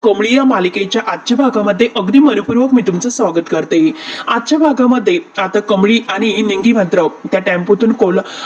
कमळी या मालिकेच्या आजच्या भागामध्ये अगदी मनपूर्वक मी तुमचं स्वागत करते। आजच्या भागामध्ये आता कमळी आणि निंगी मात्र त्या टेम्पोतून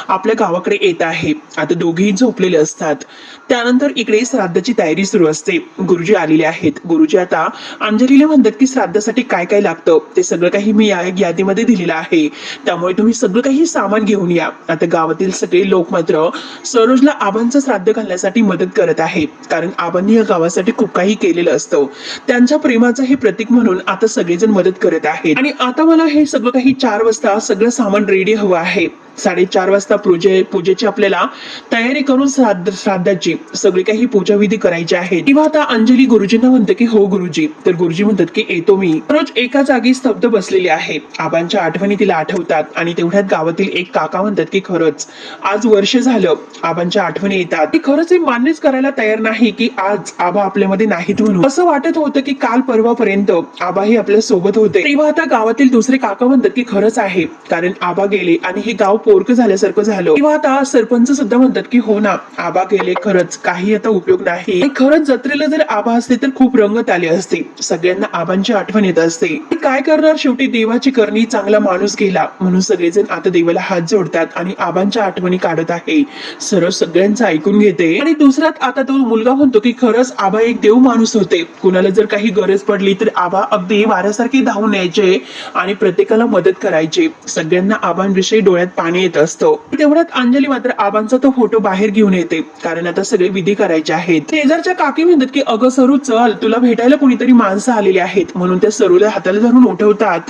आपल्या गावाकडे येत आहे। आता दोघेही झोपलेले असतात। त्यानंतर इकडे श्राद्धाची तयारी सुरू असते। गुरुजी आलेले आहेत। गुरुजी आता अंजलीला म्हणतात की श्राद्धासाठी काय काय लागतं ते सगळं काही मी या यादीमध्ये दिलेलं आहे, त्यामुळे तुम्ही सगळं काही सामान घेऊन या। आता गावातील सगळे लोक मात्र सरोजला आबांचं श्राद्ध घालण्यासाठी मदत करत आहेत, कारण आबांनी या गावासाठी खूप काही केलेलं असतं। त्यांच्या प्रेमाचं हे प्रतीक म्हणून आता सगळेजण मदत करत आहेत। आणि आता मला हे सगळं काही 4 वाजता सगळं सामान रेडी हवं आहे। 4:30 वाजता पूजेची आपल्याला तयारी करून श्राद्धाची सगळी काही पूजा विधी करायची आहे। तेव्हा आता अंजली गुरुजींना म्हणते की हो गुरुजी। तर गुरुजी म्हणतात की येतो मी। रोज एका जागी स्तब्ध बसलेली आहे। आबांच्या आठवणी तिला आठवतात आणि तेवढ्यात गावातील एक काका म्हणतात की खरंच आज वर्ष झालं आबांच्या आठवणी येतात। ती खरंच हे मान्यच करायला तयार नाही की आज आबा आपल्यामध्ये नाहीत म्हणून। असं वाटत होतं की काल परवापर्यंत आबा हे आपल्या सोबत होते। तेव्हा आता गावातील दुसरे काका म्हणतात की खरंच आहे, कारण आबा गेले आणि हे गाव पोरकं झाल्यासारखं झालं। तेव्हा आता सरपंच सुद्धा म्हणतात की हो ना, आबा गेले, खरंच काही आता उपयोग नाही। खरंच जत्रेला जर आबा असते तर खूप रंगत आले असते। सगळ्यांना आबांची आठवण येत असते। काय करणार, शेवटी देवाची करणी, चांगला माणूस गेला म्हणून सगळेजण आता देवाला हात जोडतात आणि आबांच्या आठवणी काढत आहे। सरळ सगळ्यांचं ऐकून घेते। आणि दुसऱ्यात आता तो मुलगा म्हणतो की खरंच आबा एक देव माणूस होते। कुणाला जर काही गरज पडली तर आबा अगदी वाऱ्यासारखे धावून यायचे आणि प्रत्येकाला मदत करायचे। सगळ्यांना आबांविषयी डोळ्यात पाणी येत असतं। तेवढ्यात अंजली मात्र आबांचा तो फोटो बाहेर घेऊन येते, कारण आता सगळे विधी करायचे आहेत। शेजारच्या काकी म्हणतात की अगं सरू चल, तुला भेटायला कोणीतरी माणसं आलेली आहेत, म्हणून त्या सरूला हाताला धरून उठवतात।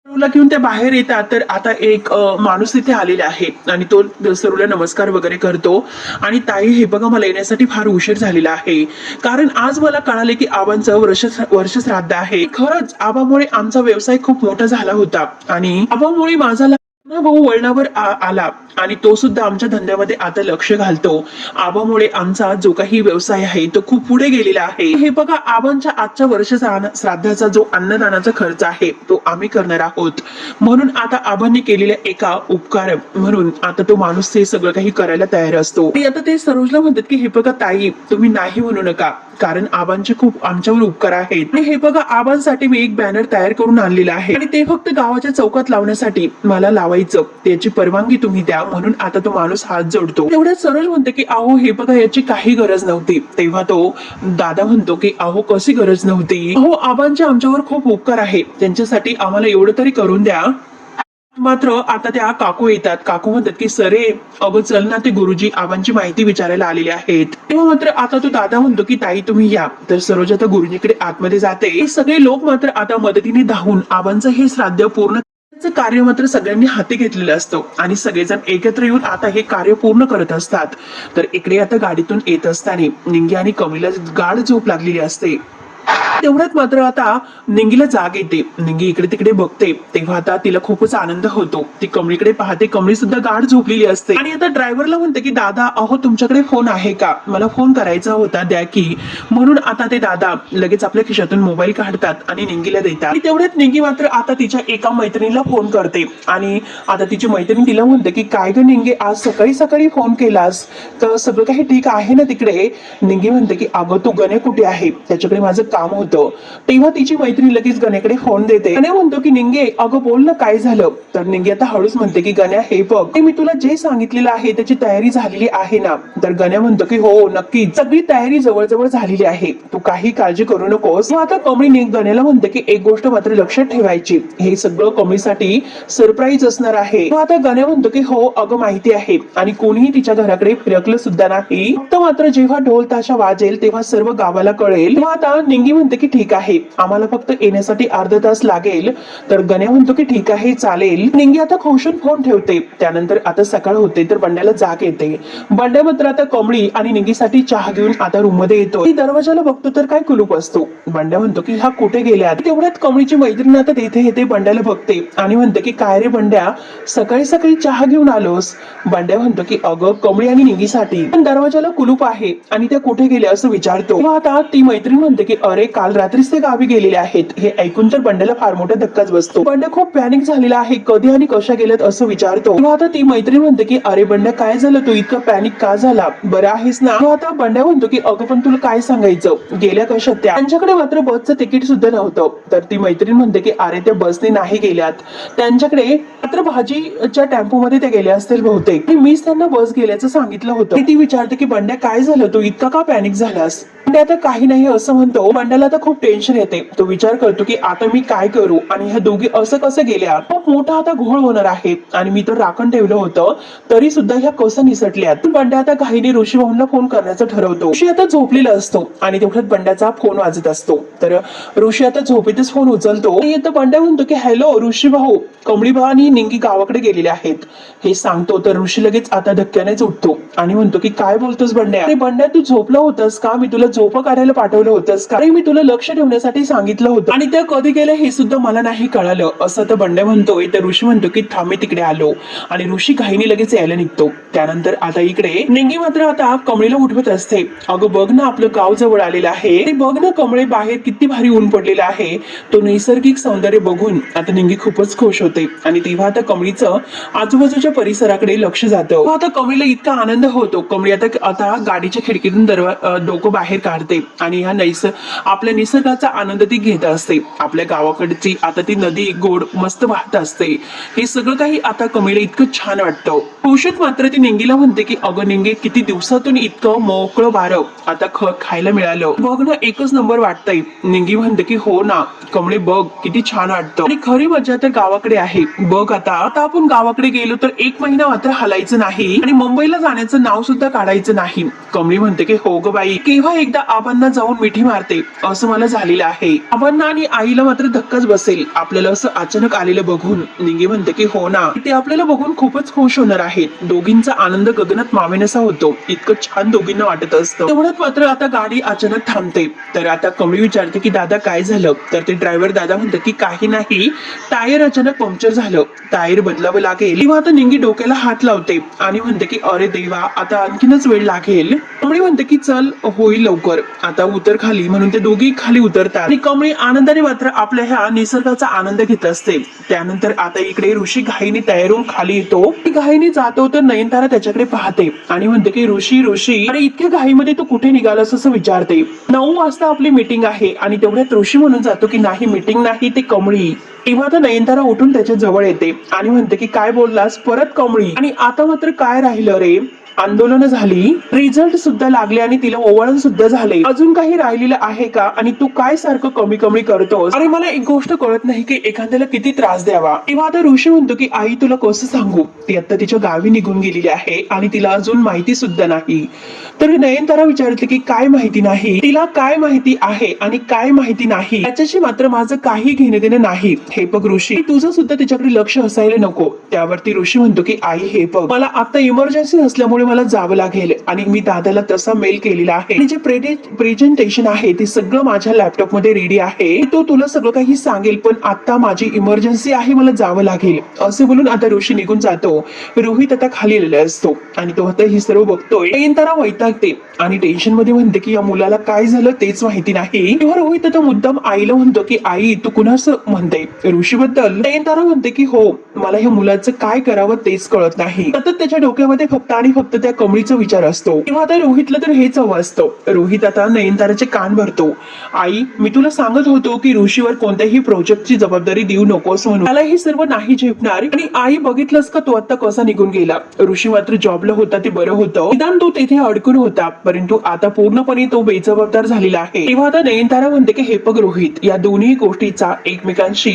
सरूला घेऊन ते बाहेर येतात। तर आता एक माणूस तिथे आलेला आहे आणि तो सरूला नमस्कार वगैरे करतो आणि ताई हे बघा मला येण्यासाठी फार उशीर झालेला आहे, कारण आज मला कळाले की आबांचं वर्ष श्राद्ध आहे। खरंच आबामुळे आमचा व्यवसाय खूप मोठा झाला होता आणि आबामुळे माझा भाऊ वळणावर आला आणि तो सुद्धा आमच्या धंद्यामध्ये आता लक्ष घालतो। आबामुळे आमचा जो काही व्यवसाय आहे तो खूप पुढे गेलेला आहे। हे बघा आबांच्या आजच्या वर्ष श्राद्धाचा जो अन्नदानाचा खर्च आहे तो आम्ही करणार आहोत, म्हणून आता आबांनी केलेल्या एका उपकार म्हणून आता तो माणूस हे सगळं काही करायला तयार असतो। आणि आता ते सरोजला म्हणतात की हे बघा ताई, तुम्ही नाही म्हणू नका, कारण आबांचे खूप आमच्यावर उपकार आहेत। आणि हे बघा आबांसाठी मी एक बॅनर तयार करून आणलेला आहे आणि ते फक्त गावाच्या चौकात लावण्यासाठी मला लावायचं, त्याची परवानगी तुम्ही द्या, म्हणून आता तो माणूस हात जोडतो। तेवढ्यात सरोज म्हणते की अहो हे बघा याची काही गरज नव्हती। तेव्हा तो दादा म्हणतो की अहो कशी गरज नव्हती, अहो आबांचे आमच्यावर खूप उपकार आहे, त्यांच्यासाठी आम्हाला एवढं तरी करून द्या। मात्र आता त्या काकू येतात। काकू म्हणतात की सरे अगं चल ना, ते गुरुजी आबांची माहिती विचारायला आलेले आहेत। तेव्हा मात्र आता तो दादा म्हणतो की ताई तुम्ही या। तर सरोज आता गुरुजीकडे आतमध्ये जाते। सगळे लोक मात्र आता मदतीने धावून आबांचं हे श्राद्ध पूर्ण कार्य मात्र सगळ्यांनी हाती घेतलेलं असतं आणि सगळेजण एकत्र येऊन आता हे कार्य पूर्ण करत असतात। तर इकडे आता गाडीतून येत असताना निंगी आणि कमळीला गाढ झोप लागलेली असते। तेवढ्यात मात्र आता निंगीला जाग येते। निंगी इकडे तिकडे बघते, तेव्हा आता तिला खूपच आनंद होतो। ती कमळीकडे पाहते, कमळी सुद्धा गाढ झोपलेली असते आणि आता ड्रायव्हरला म्हणते की दादा अहो तुमच्याकडे फोन आहे का, मला फोन करायचा होता, द्या की। म्हणून आता ते दादा लगेच आपल्या खिशातून मोबाईल काढतात आणि निंगीला देतात। आणि तेवढ्यात निंगी मात्र आता तिच्या एका मैत्रिणीला फोन करते आणि आता तिची मैत्रीण तिला म्हणते की काय ग निंगे, आज सकाळी सकाळी फोन केलास, तर सगळं काही ठीक आहे ना तिकडे? निंगी म्हणते की अगं तो गण्या कुठे आहे, त्याच्याकडे माझं काम होतं। तेव्हा तिची मैत्रीण लगेच गण्याकडे फोन देते। गण्या म्हणतो की निंगे अगं बोल ना काय झालं? तर निंगे आता हळूच म्हणते की गण्या हे बघ, मी तुला जे सांगितलेलं आहे त्याची तयारी झालेली आहे ना? तर गण्या म्हणतो की हो नक्की, सगळी तयारी जवळजवळ झालेली आहे, तू काही काळजी करू नकोस। आता कमळी गण्याला म्हणते की एक गोष्ट मात्र लक्षात ठेवायची, हे सगळं कमळीसाठी सरप्राईज असणार आहे। आता गण्या म्हणतो की हो अगं माहिती आहे, आणि कोणीही तिच्या घराकडे फिरकलं सुद्धा नाही, फक्त मात्र जेव्हा ढोल ताशा वाजेल तेव्हा सर्व गावाला कळेल। आता निंगी म्हणते की ठीक आहे, आम्हाला फक्त येण्यासाठी अर्धा तास लागेल। तर गण्या म्हणतो की ठीक आहे चालेल। निंगी आता खोशून फोन ठेवते। त्यानंतर आता सकाळ होते तर बंड्याला जाग येते। बंड्या मात्र आता कमळी आणि निंगीसाठी चहा घेऊन आता रूम मध्ये येतो। दरवाजाला बघतो तर काय कुलूप असतो। बंड्या म्हणतो की हा कुठे गेल्या? तेवढ्यात कमळीची मैत्रीण आता तिथे येते, बंड्याला बघते आणि म्हणते की काय रे बंड्या, सकाळी सकाळी चहा घेऊन आलोस? बंड्या म्हणतो की अगं कमळी आणि निंगीसाठी, पण दरवाजाला कुलूप आहे आणि त्या कुठे गेल्या असं विचारतो। आता ती मैत्रीण म्हणते की अरे काल काल रात्रीच ते गावी गेलेले आहेत हे ऐकून तर बंड्याला फार मोठा धक्काच बसतो. बंड्या खूप पॅनिक झालेला आहे. कधी आणि कशा गेल्यात असं विचारतो. तेव्हा आता ती मैत्रीण म्हणते की अरे बंड्या काय झालं, तू इतकं पॅनिक का झाला, बरं आहेस ना. तेव्हा आता बंड्या म्हणतो की अगं पण तुला काय सांगायचं, गेल्या कशा त्या. त्यांच्याकडे मात्र बसचं तिकीट सुद्धा नव्हतं. तर ती मैत्रीण म्हणते की अरे त्या बसने नाही गेल्यात, त्यांच्याकडे मात्र भाजीच्या टेम्पो मध्ये ते गेले असतील बहुतेक. मीच त्यांना बस गेल्याचं सांगितलं होतं. ती विचारते की बंड्या काय झालं, तू इतका का पॅनिक झालास. बंड्या आता काही नाही असं म्हणतो. बंड्याला आता खूप टेन्शन येते. तो विचार करतो की आता मी काय करू आणि ह्या दोघी असं कसं गेल्या. खूप मोठा आता घोळ होणार आहे आणि मी तर राखण ठेवलं होतं तरी सुद्धा ह्या कसं निसटल्यात. बंड्या आता घाईने ऋषी भाऊंना फोन करण्याचं ठरवतो. ऋषी आता झोपलेला असतो आणि तेवढ्यात बंड्याचा फोन वाजत असतो. तर ऋषी आता झोपेतच फोन उचलतो आणि आता बंड्या म्हणतो की हॅलो ऋषी भाऊ, कमळी आणि निंगी गावाकडे गेलेले आहेत हे सांगतो. तर ऋषी लगेच आता धक्क्यानेच उठतो आणि म्हणतो की काय बोलतोस बंड्या. अरे बंड्या तू झोपला होतास का, मी तुला झोप काढायला पाठवलं होतंस का, मी तुला लक्ष ठेवण्यासाठी सांगितलं होतं आणि त्या कधी गेल्या हे सुद्धा मला नाही कळालं असं तर बंड्या म्हणतोय. तर ऋषी म्हणतो की थांब मी तिकडे आलो आणि ऋषी घाईने लगेच यायला निघतो. त्यानंतर आता इकडे निंगी मात्र आता कमळीला उठवत असते. अगं बघ ना आपलं गाव जवळ आलेलं आहे, बघ ना कमळे बाहेर किती भारी ऊन पडलेला आहे. तो नैसर्गिक सौंदर्य बघून आता निंगी खूपच खुश होते आणि तेव्हा आता कमळीचं आजूबाजूच्या परिसराकडे लक्ष जातं. आता कमळीला इतका आनंद होतो. कमळी आता गाडीच्या खिडकीतून डोकं बाहेर काढते आणि ह्या आपल्या निसर्गाचा आनंद ती घेत असते. आपल्या गावाकडची आता ती नदी गोड मस्त वाहत असते. हे सगळं काही आता कमळीला इतकं छान वाटतं. औषध मात्र ती निंगीला म्हणते की अगं निंगे, किती दिवसातून इतकं मोकळं वारं आता खायला मिळालं, बघ ना एकच नंबर वाटतंय. निंगी म्हणते की हो ना कमळे, बघ किती छान वाटतं आणि खरी मजा तर गावाकडे आहे. बघ आता आपण गावाकडे गेलो तर 1 महिना मात्र हलायचं नाही आणि मुंबईला जाण्याचं नाव सुद्धा काढायचं नाही. कमळी म्हणते की हो ग बाई, केव्हा एकदा आबांना जाऊन मिठी मारते असं मला झालेलं आहे. आबांना आणि आईला मात्र धक्काच बसेल आपल्याला असं अचानक आलेलं बघून. निंगी म्हणते की हो ना, ते आपल्याला बघून खूपच खुश होणार आहेत. दोघींचा आनंद गगनात मावेनासा होतो. इतकं छान दोघींना वाटत असतं. तेवढ्यात मात्र आता गाडी अचानक थांबते. तर आता कमळी विचारते की दादा काय झालं. तर ते ड्रायव्हर दादा म्हणते की काही नाही, टायर अचानक पंक्चर झालं, टायर बदलावं लागेल. तेव्हा आता निंगी डोक्याला हात लावते आणि म्हणते की अरे देवा आता आणखीनच वेळ लागेल. कमळी म्हणते की चल होईल लवकर, आता उतर खाली. म्हणून ते दोघी खाली उतरतात आणि कमळी आनंदाने मात्र आपल्या ह्या निसर्गाचा आनंद घेत असते. त्यानंतर आता इकडे ऋषी घाईने तयारून खाली येतो. घाईने जातो तर नयनतारा त्याच्याकडे पाहते आणि म्हणते की ऋषी ऋषी अरे इतक्या घाईमध्ये तू कुठे निघालास असं विचारते. 9 वाजता आपली मीटिंग आहे आणि तेवढ्यात ऋषी म्हणून जातो की नाही मीटिंग नाही, ते कमळी. तेव्हा आता नयनतारा उठून त्याच्या जवळ येते आणि म्हणते की काय बोललास परत कमळी, आणि आता मात्र काय राहिलं रे. आंदोलन झाली, रिझल्ट सुद्धा लागले आणि तिला ओवाळण सुद्धा झाले, अजून काही राहिलेलं आहे का आणि तू काय सारखं कमी कमी करतोस. अरे मला एक गोष्ट कळत नाही की एखाद्याला किती त्रास द्यावा. तेव्हा आता ऋषी म्हणतो की आई तुला कसं सांगू, ती आता तिच्या गावी निघून गेलेली आहे आणि तिला अजून माहिती सुद्धा नाही. तर नयनतारा विचारते की काय माहिती नाही, तिला काय माहिती आहे आणि काय माहिती नाही याच्याशी मात्र माझं काही घेणं देणं नाही. हे बघ ऋषी, तुझं सुद्धा तिच्याकडे लक्ष असायला नको. त्यावरती ऋषी म्हणतो की आई हे बघ, मला आता इमर्जन्सी असल्यामुळे मला जावं लागेल आणि मी दादाला तसा मेल केलेला आहे आणि जे प्रेझेंटेशन आहे ते सगळं माझ्या लॅपटॉप मध्ये रेडी आहे. तो तुला सगळं काही सांगेल, पण आता माझी इमर्जन्सी आहे, मला जावं लागेल असे बोलून आता ऋषी निघून जातो. रोहित आता खाली आलेला असतो आणि तो आता ही सर्व बघतोय. नयनतारा वैतागते आणि टेन्शन मध्ये म्हणते की या मुलाला काय झालं तेच माहिती नाही. तेव्हा रोहित आता मुद्दाम आईला म्हणतो की आई तू कुणाचं म्हणते, ऋषी बद्दल. नयनतारा म्हणते की हो, मला ह्या मुलाचं काय करावं तेच कळत नाही. सतत त्याच्या डोक्यामध्ये फक्त आणि फक्त त्या कमळीचा विचार असतो. तेव्हा आता रोहितला तर हेच हवं असतं. रोहित आता नयनताराचे कान भरतो. आई मी तुला सांगत होतो की ऋषीवर कोणत्याही प्रोजेक्टची जबाबदारी देऊ नकोस म्हणून, मला हे सर्व नाही झेपणार. आणि आई बघितलंस का तो आता कसा निघून गेला. ऋषी मात्र जॉबला होता ते बरं होतं, निदान तो तेथे अडकून होता, परंतु आता पूर्णपणे तो बेजबाबदार झालेला आहे. तेव्हा आता नयनतारा म्हणते की हे बघ रोहित, या दोन्ही गोष्टीचा एकमेकांशी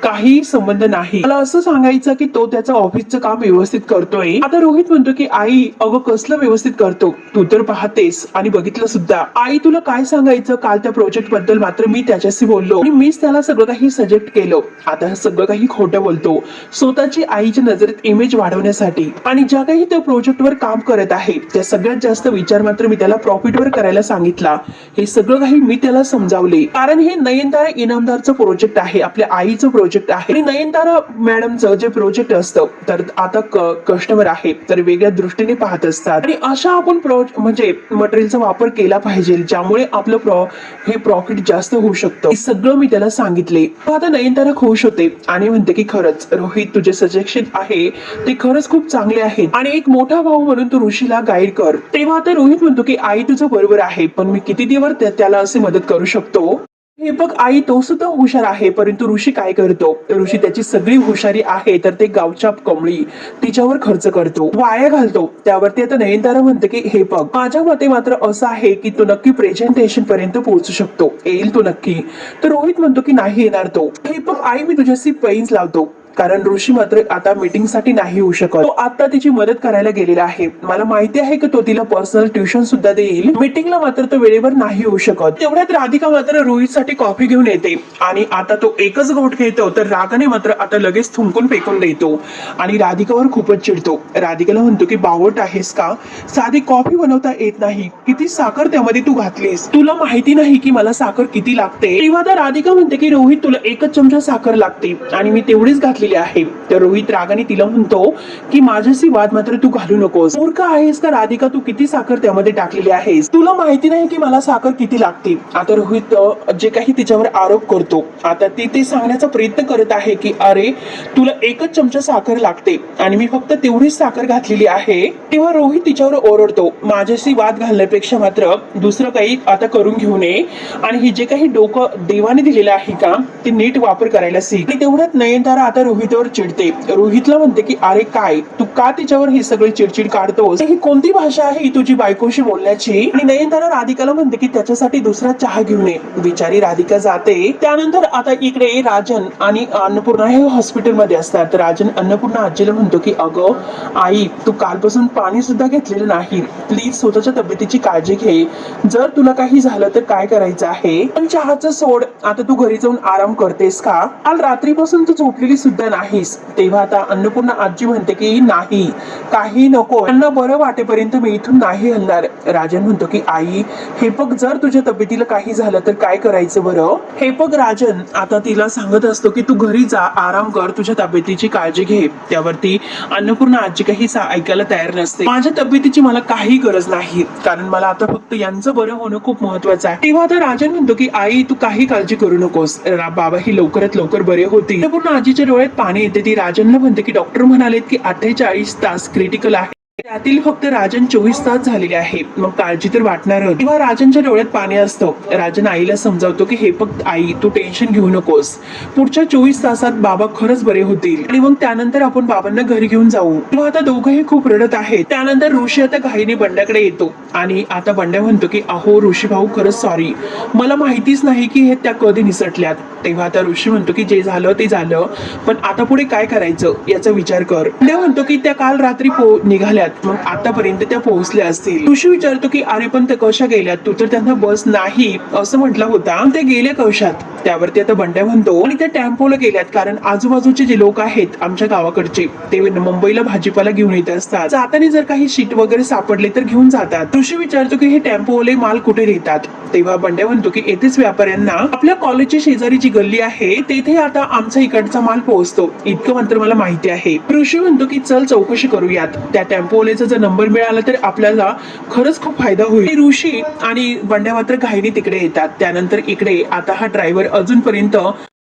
काही संबंध नाही. मला असं सांगायचं की तो त्याचं ऑफिसचं काम व्यवस्थित करतोय. आता रोहित म्हणतो की आई अगं कसलं व्यवस्थित करतो, तू तर पाहतेस आणि बघितलं सुद्धा. आई तुला काय सांगायचं, काल त्या प्रोजेक्ट बद्दल मात्र मी त्याच्याशी बोललो आणि मीच त्याला सगळं काही सजेक्ट केलं. आता सगळं काही खोटं बोलतो स्वतःची आईच्या नजरेत इमेज वाढवण्यासाठी. आणि ज्या काही त्या प्रोजेक्टवर काम करत आहे त्या सगळ्यात जास्त विचार मात्र मी त्याला प्रॉफिटवर करायला सांगितला. हे सगळं काही मी त्याला समजावले, कारण हे नयनतारा इनामदारचं प्रोजेक्ट आहे, आपल्या आईचं प्रोजेक्ट आहे. आणि नयनतारा मॅडमचं जे प्रोजेक्ट असतं तर आता कस्टमर आहे तर वेगळ्या दृष्टीने पाहत असतात आणि अशा आपण म्हणजे मटेरियलचा वापर केला पाहिजे ज्यामुळे आपलं हे प्रॉफिट जास्त होऊ शकतं. हे सगळं मी त्याला सांगितले. आता नयनतारा खुश होते आणि म्हणते की खरंच रोहित तुझे सजेशन आहे ते खरंच खूप चांगले आहेत आणि एक मोठा भाऊ म्हणून तू ऋषीला गाईड कर. तेव्हा आता रोहित म्हणतो की आई तुझं बरोबर आहे पण मी किती दिवस त्याला असे मदत करू शकतो. हे बघ आई तो सुद्धा हुशार आहे परंतु ऋषी काय करतो ऋषी त्याची सगळी हुशारी आहे तर ते गावच्या कमळी तिच्यावर खर्च करतो वाया घालतो. त्यावरती आता नयनतारा म्हणते की हे बघ माझ्या मते मात्र असं आहे की तू नक्की प्रेझेंटेशन पर्यंत पोहोचू शकतो येईल तो नक्की. तर रोहित म्हणतो की नाही येणार तो. हे बघ आई मी तुझ्याशी पैंज लावतो कारण ऋषी मात्र आता मीटिंग साठी नाही येऊ शकत. तो आता तिची मदत करायला गेलेला आहे. मला माहिती आहे की तो तिला पर्सनल ट्युशन सुद्धा देईल. मीटिंगला मात्र तो वेळेवर नाही येऊ शकत. तेवढ्यात राधिका मात्र रोहित साठी कॉफी घेऊन येते आणि आता तो एकच घोट घेतो तर रागाने मात्र आता लगेच थुंकून फेकून देतो आणि राधिकावर खूपच चिडतो. राधिकाला म्हणतो की बावट आहेस का साधी कॉफी बनवता येत नाही किती साखर त्यामध्ये तू घातलीस तुला माहिती नाही की मला साखर किती लागते. तेव्हा तर राधिका म्हणते की रोहित तुला एकच चमचा साखर लागते आणि मी तेवढीच घातली आहे. तर रोहित रागाने तिला म्हणतो की माझ्याशी वाद मात्र तू घालू नकोस. मूर्ख आहेस का राधिका तू किती साखर त्यामध्ये टाकलेली आहेस तुला माहिती नाही की मला साखर किती लागते. आता रोहित जे काही तिच्यावर आरोप करतो आता ती ते सांगण्याचा प्रयत्न करत आहे की अरे तुला एकच चमचा साखर लागते आणि मी फक्त तेवढीच साखर घातलेली आहे. तेव्हा रोहित तिच्यावर ओरडतो माझ्याशी वाद घालण्यापेक्षा मात्र दुसरं काही आता करून घेऊ नये आणि हे जे काही डोकं देवाने दिलेलं आहे का ते नीट वापर करायला शिक. आणि तेवढ्यात नयनतारा आता रोहितवर चिडते. रोहितला म्हणते की अरे काय तू का तिच्यावर हे सगळे चिडचिड काढतोस ही कोणती भाषा आहे तुझी बायकोशी बोलण्याची. आणि नयनतारा राधिकाला म्हणते की त्याच्यासाठी दुसरा चहा घेऊन ये. बिचारी राधिका जाते. त्यानंतर आता इकडे राजन आणि अन्नपूर्णा हे हॉस्पिटल मध्ये असतात. तर राजन अन्नपूर्णा आजीला म्हणतो की अगं आई तू कालपासून पाणी सुद्धा घेतलेलं नाही प्लीज स्वतःच्या तब्येतीची काळजी घे. जर तुला काही झालं तर काय करायचं आहे. पण चहाचं सोड आता तू घरी जाऊन आराम करतेस का काल रात्रीपासून तू झोपलेली सुद्धा नाहीस. तेव्हा आता अन्नपूर्णा आजी म्हणते की नाही काही नको त्यांना बरं वाटेपर्यंत मी इथून नाही हलणार. राजन म्हणतो की आई हे बघ जर तुझ्या तब्येतीला काही झालं तर काय करायचं बरं. हे बघ राजन आता तिला सांगत असतो की तू घरी जा आराम कर तुझ्या तब्येतीची काळजी घे. त्यावरती अन्नपूर्णा आजी काही ऐकायला तयार नसते. माझ्या तब्येतीची मला काही गरज नाही कारण मला आता फक्त यांचं बरं होणं खूप महत्वाचं आहे. तेव्हा आता राजन म्हणतो की आई तू काही काळजी करू नकोस बाबा ही लवकरात लवकर बरे होतील. पूर्ण आजीच्या डोळ्यात पाणी येते. ती राजनला म्हणते की डॉक्टर म्हणालेत की 48 तास क्रिटिकल आहे त्यातील फक्त राजन 24 तास झालेले आहे मग काळजी तर वाटणार. तेव्हा राजनच्या डोळ्यात पाणी असतं. राजन आईला समजावतो की हे फक्त आई तू टेन्शन घेऊ नकोस पुढच्या 24 तासात बाबा खरंच बरे होतील आणि मग त्यानंतर आपण बाबांना घरी घेऊन जाऊ. तेव्हा आता दोघंही खूप रडत आहेत. त्यानंतर ऋषी आता घाईने बंड्याकडे येतो आणि आता बंड्या म्हणतो की अहो ऋषी भाऊ खरंच सॉरी मला माहितीच नाही की हे त्या कधी निसटल्यात. तेव्हा आता ऋषी म्हणतो की जे झालं ते झालं पण आता पुढे काय करायचं याचा विचार कर. बंड्या म्हणतो की त्या काल रात्री निघाल्यात मग आतापर्यंत त्या पोहोचल्या असतील. ऋषी विचारतो की अरे पण त्या कशा गेल्यात तू तर त्यांना बस नाही असं म्हटलं होता त्या गेल्या कशात. त्यावरती आता बंड्या म्हणतो आणि त्या टेम्पोला गेल्यात कारण आजूबाजूचे जे लोक आहेत आमच्या गावाकडचे ते मुंबईला भाजीपाला घेऊन येत असतात. जाताना जर काही शीट वगैरे सापडले तर घेऊन जातात. ऋषी विचारतो की हे टेम्पोवाले माल कुठे नेतात. तेव्हा बंड्या म्हणतो की येथेच व्यापाऱ्यांना आपल्या कॉलेजच्या शेजारी जी गल्ली आहे तेथे आता आमचा इकडचा माल पोहोचतो इतकं मात्र मला माहिती आहे. ऋषी म्हणतो की चल चौकशी करूयात त्या टेम्पोवाल्याचा जर नंबर मिळाला तर आपल्याला खरंच खूप फायदा होईल. ऋषी आणि बंड्या मात्र घाईने तिकडे येतात. त्यानंतर इकडे आता हा ड्रायव्हर अजूनपर्यंत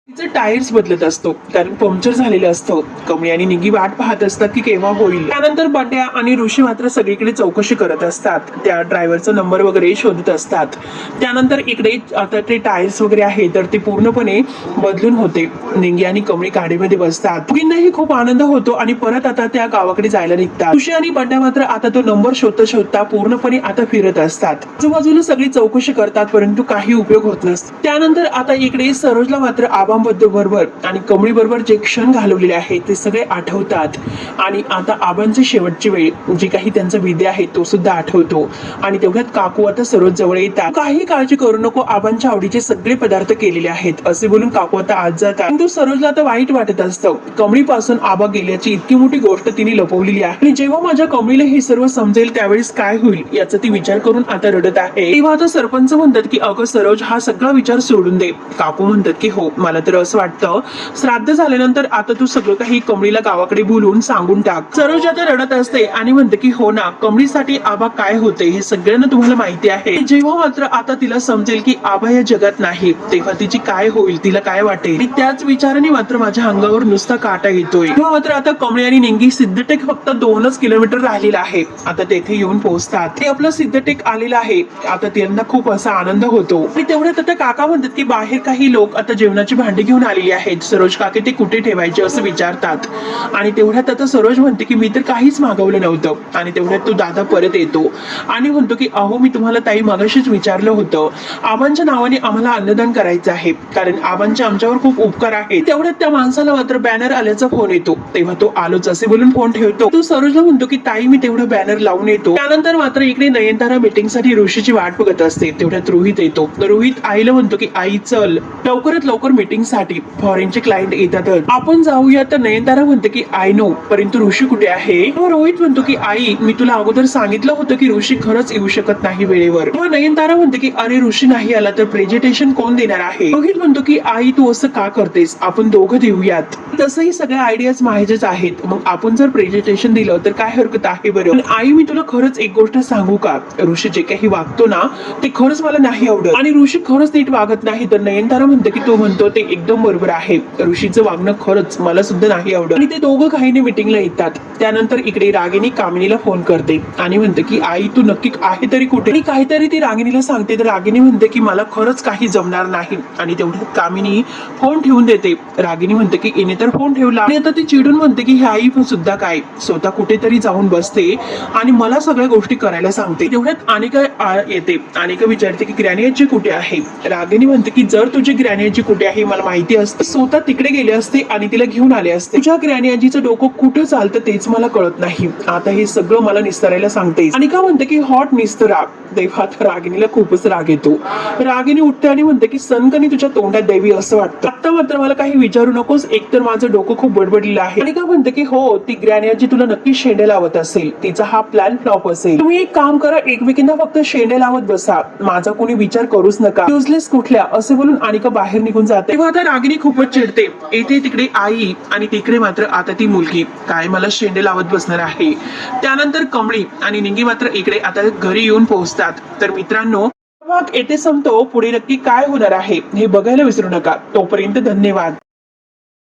तिचं टायर्स बदलत असतो कारण पंक्चर झालेलं असतं. कमळी आणि निगी वाट पाहत असतात की केव्हा होईल. त्यानंतर बंड्या आणि ऋषी मात्र सगळीकडे चौकशी करत असतात. त्या ड्रायव्हरचा नंबर वगैरे शोधत असतात. त्यानंतर इकडे आता ते टायर्स वगैरे आहे तर ते पूर्णपणे बदलून होते. निंगी आणि कमळी गाडीमध्ये बसतात. दोघींनाही खूप आनंद होतो आणि परत आता त्या गावाकडे जायला निघतात. ऋषी आणि बंड्या मात्र आता तो नंबर शोधता शोधता पूर्णपणे आता फिरत असतात. आजूबाजूला सगळी चौकशी करतात परंतु काही उपयोग होत नसतो. त्यानंतर आता इकडे सरोजला मात्र बरोबर आणि कमळी बरोबर जे क्षण घालवलेले आहेत ते सगळे आठवतात आणि आता आबांची शेवटची वेळ जी काही त्यांचा विधी आहे तो सुद्धा आठवतो. आणि तेवढ्यात काकू आता सरोज जवळ येतात. काही काळजी करू नको आबांच्या आवडीचे सगळे पदार्थ केलेले आहेत असे बोलून काकू आता आत जातात. परंतु सरोजला आता वाईट वाटत असतं. कमळीपासून आबा गेल्याची इतकी मोठी गोष्ट तिने लपवलेली आहे आणि जेव्हा माझ्या कमळीला हे सर्व समजेल त्यावेळेस काय होईल याचा ती विचार करून आता रडत आहे. तेव्हा आता सरपंच म्हणतात की अगं सरोज हा सगळा विचार सोडून दे. काकू म्हणतात की हो मला तर असं वाटतं श्राद्ध झाल्यानंतर आता तू सगळं काही कमळीला गावाकडे बोलून सांगून टाक. सरोज आता रडत असते आणि म्हणते की हो ना, कमळीसाठी आबा काय होते हे सगळ्यांना तुम्हाला माहिती आहे. जेव्हा मात्र आता तिला समजेल की आबा या जगात नाही तेव्हा तिची काय होईल, तिला काय वाटेल. आणि त्याच विचाराने मात्र माझ्या अंगावर नुसता काटा येतोय. तेव्हा मात्र आता कमळी आणि निंगी सिद्धटेक फक्त 2च किलोमीटर राहिलेला आहे. आता तेथे येऊन पोहोचतात. ते आपलं सिद्धटेक आलेलं आहे. आता त्यांना खूप असा आनंद होतो. आणि तेवढ्यात आता काका म्हणतात की बाहेर काही लोक आता जेवणाची भांडी घेऊन आलेली आहेत. सरोज काके ते कुठे ठेवायचे असं विचारतात. आणि तेवढ्यात आता सरोज म्हणते की मी तर काहीच मागवलं नव्हतं. आणि तेवढ्यात तो दादा परत येतो आणि म्हणतो की अहो मी तुम्हाला ताई मगाशीच विचारलं होतं, आबांच्या नावाने आम्हाला अन्नदान करायचं आहे कारण आबांचे आमच्यावर खूप उपकार आहेत. तेवढ्यात त्या माणसाला मात्र बॅनर आल्याचा फोन येतो. तेव्हा तो आलोच असे बोलून फोन ठेवतो. तो सरोजला म्हणतो की ताई मी तेवढं बॅनर लावून येतो. त्यानंतर मात्र इकडे नयनतारा मीटिंग साठी ऋषीची वाट बघत असते. तेवढ्यात रोहित येतो. रोहित आईला म्हणतो की आई चल लवकरात लवकर मीटिंग साठी फॉरेनचे क्लायंट येतात, आपण जाऊया. तर नयनतारा म्हणते की आय नो, परंतु ऋषी कुठे आहे. रोहित म्हणतो की आई मी तुला अगोदर सांगितलं होतं की ऋषी खरंच येऊ शकत नाही वेळेवर. तेव्हा नयनतारा म्हणते की अरे ऋषी नाही आला तर प्रेझेंटेशन कोण देणार आहे. रोहित म्हणतो की आई तू असं का करतेस, आपण दोघं देऊयात. तसंही सगळ्या आयडियाज माझ्याच आहेत, मग आपण जर प्रेझेंटेशन दिलं तर काय हरकत आहे बरं. आई मी तुला खरंच एक गोष्ट सांगू का, ऋषी जे काही वागतो ना ते खरंच मला नाही आवडत आणि ऋषी खरंच नीट वागत नाही. तर नयनतारा म्हणते की तो म्हणतो ते एकदम बरोबर आहे, ऋषीचं वागणं खरंच मला सुद्धा नाही आवडत. आणि ते दोघं काही मीटिंगला येतात. त्यानंतर इकडे रागिनी कामिनीला फोन करते आणि म्हणते की आई तू नक्की आहे तरी कुठे. आणि काहीतरी ती रागिनीला सांगते. तर रागिनी म्हणते की मला खरंच काही जमणार नाही. आणि तेवढ्यात कामिनी फोन ठेवून देते. रागिनी म्हणते की इने तर फोन ठेवला. आणि आता ती चिडून म्हणते की ही आई सुद्धा काय स्वतः कुठेतरी जाऊन बसते आणि मला सगळ्या गोष्टी करायला सांगते. तेवढ्यात अनिका येते. अनिका विचारते की ग्रॅनियाची कुठे आहे. रागिनी म्हणते की जर तुझी ग्रॅनियाची कुठे आहे मला माहिती असते स्वतः तिकडे गेले असते आणि तिला घेऊन आले असते. तुझ्या ग्रॅनियाजीचं डोकं कुठं चालतं तेच मला कळत नाही. आता हे सगळं मला निस्तरायला सांगते. अनिका म्हणते की हॉट निस्तरा. तेव्हा रागिनीला खूपच राग येतो. रागिनी उठते आणि म्हणते की सनकनी तुझ्या तोंडात द्यावी असं वाटतं. आता मात्र मला काही विचारू नकोस, एकतर माझं डोकं खूप बडबडलेलं आहे. अनिका म्हणते की हो ती ग्रॅनियाजी तुला नक्की शेंडे लावत असेल, तिचा हा प्लॅन फ्लॉप असेल. तुम्ही एक काम करा, एकमेकींना फक्त शेंडे लावत बसा, माझा कोणी विचार करूच नका, युजलेस कुठल्या असे बोलून अनिका बाहेर निघून जाते. तेव्हा आता रागिनी खूपच चिडते. येथे तिकडे आई आणि तिकडे मात्र आता ती मुलगी काय मला शेंडे लावत बसणार आहे. त्यानंतर कमळी आणि निंगी मात्र इकडे आता घरी येऊन पोहोचतात. तर मित्रांनो भाग येथे संपतो. पुढे नक्की काय होणार आहे हे बघायला विसरू नका. तोपर्यंत धन्यवाद.